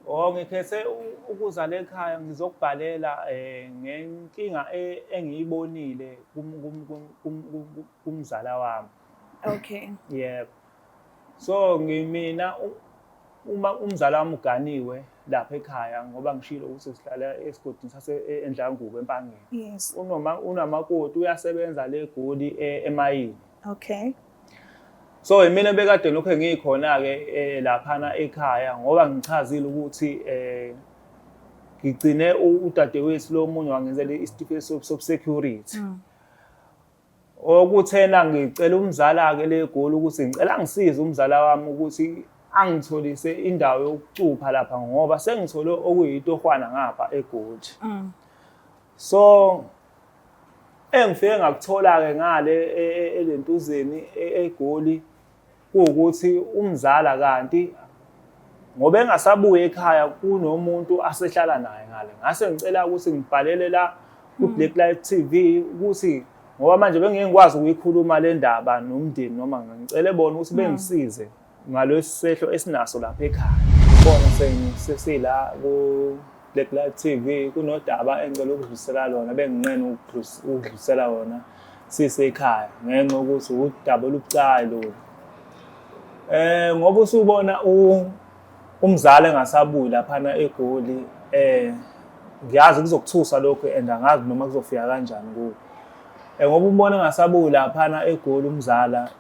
Ngikhethe ukuzala ekhaya ngizokubhalela ngenkinga engiyibonile kumzala wami. Okay. Yebo. So mina uma umzala wami uganiwe lapha ekhaya ngoba ngishilo ukuthi sihlala esigodini eNdlangubo eMpangeni. Yes. Unamakoti uyasebenza le eGoli emayini. Okay. So mina bekade lokho ngikhona-ke laphana ekhaya ngoba ngichazile ukuthi ngigcine udadewethu lo munye wangenzela isitifiketi sobu-security. Okuthena ngicela umzala-ke le eGoli ukuthi ngicela ngisize umzala wami ukuthi angitholise indawo yokucupha lapha ngoba sengithole okuyitohwana ngapha eGoli. So engifike ngakuthola-ke ngale elentuzeni eGoli kuwukuthi umzala kanti ngoba engasabuya ekhaya kunomuntu asehlala naye ngale. Ngase ngicela ukuthi ngibhalele la ku-Blacklight TV ukuthi ngoba manje bengingekwazi ukuyikhuluma le ndaba nomndeni noma ngicele bona ukuthi bengisize ngalesi sehlo esinaso lapha ekhaya. Bona sesila ku-Blacklight TV kunodaba engicela ukudlulisela lona benginqena ukudlulisela lona sisekhaya ngenxa yokuthi udaba olubucayi lolu. Ngoba usubona umzala engasabuyi laphana eGoli ngiyazi kuzokuthusa lokho and angazi noma kuzofika kanjani kuwo. Ngoba umbona engasabuyi laphana eGoli umzala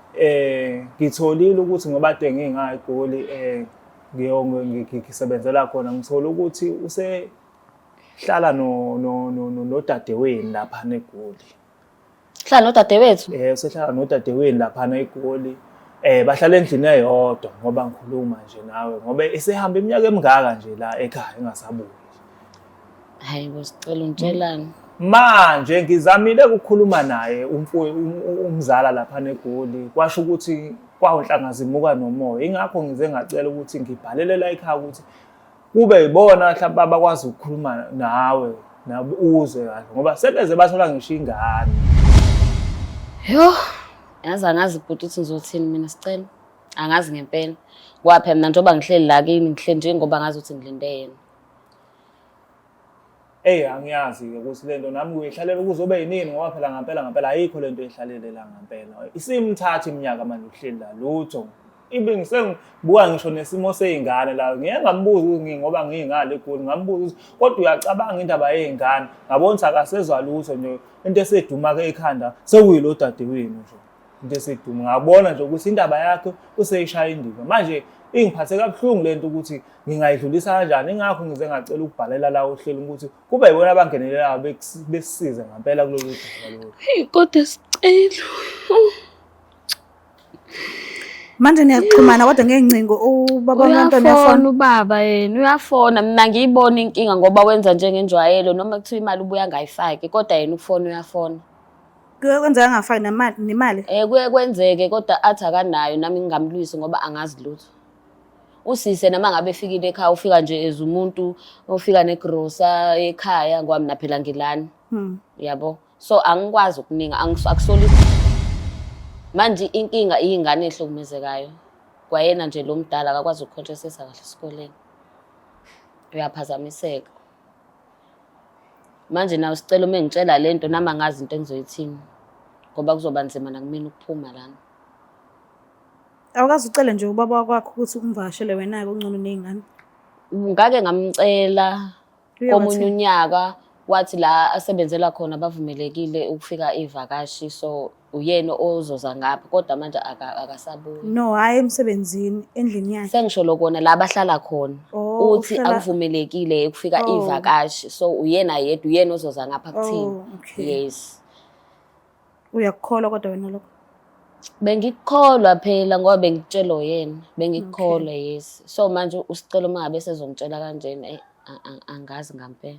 ngitholile ukuthi ngoba ade ngingaya eGoli ngisebenzela khona ngithola ukuthi usehlala nodadewenu laphana eGoli. Hlala nodadewethu? Usehlala nodadewenu laphana eGoli. Bahlala endlini eyodwa ngoba ngikhuluma nje nawe ngoba esehamba iminyaka emingaka nje la ekhaya engasabuyi. Hayi ngosicela untshelani. Manje ngizamile ukukhuluma naye umzala lapha eGoli kwasho ukuthi kwawunhlanga zimuka nomoya. Ingakho ngize ngacela ukuthi ngibhalele la ekhaya ukuthi kube yibona mhlawumbe abakwazi ukukhuluma nawe uze kahle ngoba sebeze bathola ngisho ingane. Yo, yazi angazi bhuti ukuthi ngizothini mina sicela. Angazi ngempela. Ngoba phela mina njengoba ngihleli la kini ngihleli nje ngoba ngazi ukuthi ngilinde yena. Angiyazi-ke ukuthi lento nami kuyihlalela kuzobe yinini ngoba phela ngempela ayikho lento ehlalele la ngempela. Isimthatha iminyaka manje uhleli la lutho. Ibe ngisengibuka ngisho nesimo seyingane la ngeke ngambuza ukuthi ngoba ngingale eGoli ngambuza ukuthi kodwa uyacabanga indaba yezingane ngabona ukuthi akasezwa lutho nje into eseduma-ke ekhanda sekuyilo dadewenu nje into eseduma ngabona nje ukuthi indaba yakhe useyishaya indiva manje ingiphathe kabuhlungu lento ukuthi ngingayidlulisa kanjani. Ingakho ngize ngacela ukubhalela la ohleli ukuthi kube yibona abangenelelayo besisize ngempela kulolu daba lolu. Hey kodwa sicela. Manje niyaxhumana kodwa ngengcingo ubaba uMntwana uyafona. Ubaba yena uyafona mina ngiyibona inkinga ngoba wenza njengenjwayelo noma kuthiwa imali ubuya ngayifaki kodwa yena ufona uyafona. Kuye kwenzeka angafaki nemali. Kuye kwenzeke kodwa athi akanayo nami ngingamlwisi ngoba angazi lutho. Usise nama ngabe efikile ekhaya ufika nje ezumuntu ofika negrosa ekhaya ngoba mina phela ngilana. Yabo. So angikwazi ukuninga akusoli. Manje inkinga iyingane ehlukumezekayo. Kwayena nje lo mdala akakwazi ukuconcentrate kahle esikoleni. Uyaphazamiseka. Manje nawe sicela uma ngitshela lento nami angazi into engizoyithini. Ngoba kuzoba nzima nakumina ukuphuma lana. Awukazi ucele nje ubaba wakho ukuthi umvashele wena-ke ongcono nezingane. Ngake ngamcela komunye unyaka wathi la asebenzela khona bavumelekile ukufika ivakashi so uyena ozoza ngapha kodwa manje akasabuyi. No, hayi emsebenzini endlini yakhe. Sengisho lokona la bahlala khona. Uthi akuvumelekile ukufika ivakashi so uyena yedwa uyena ozoza ngapha kuthina. Yes. Uyakukholwa kodwa wena lokho? Bengikukholwa phela ngoba bengitshelo yena. Bengikukholwa yes. So manje usicela uma ngabe sezongitshela kanjena angazi ngempela.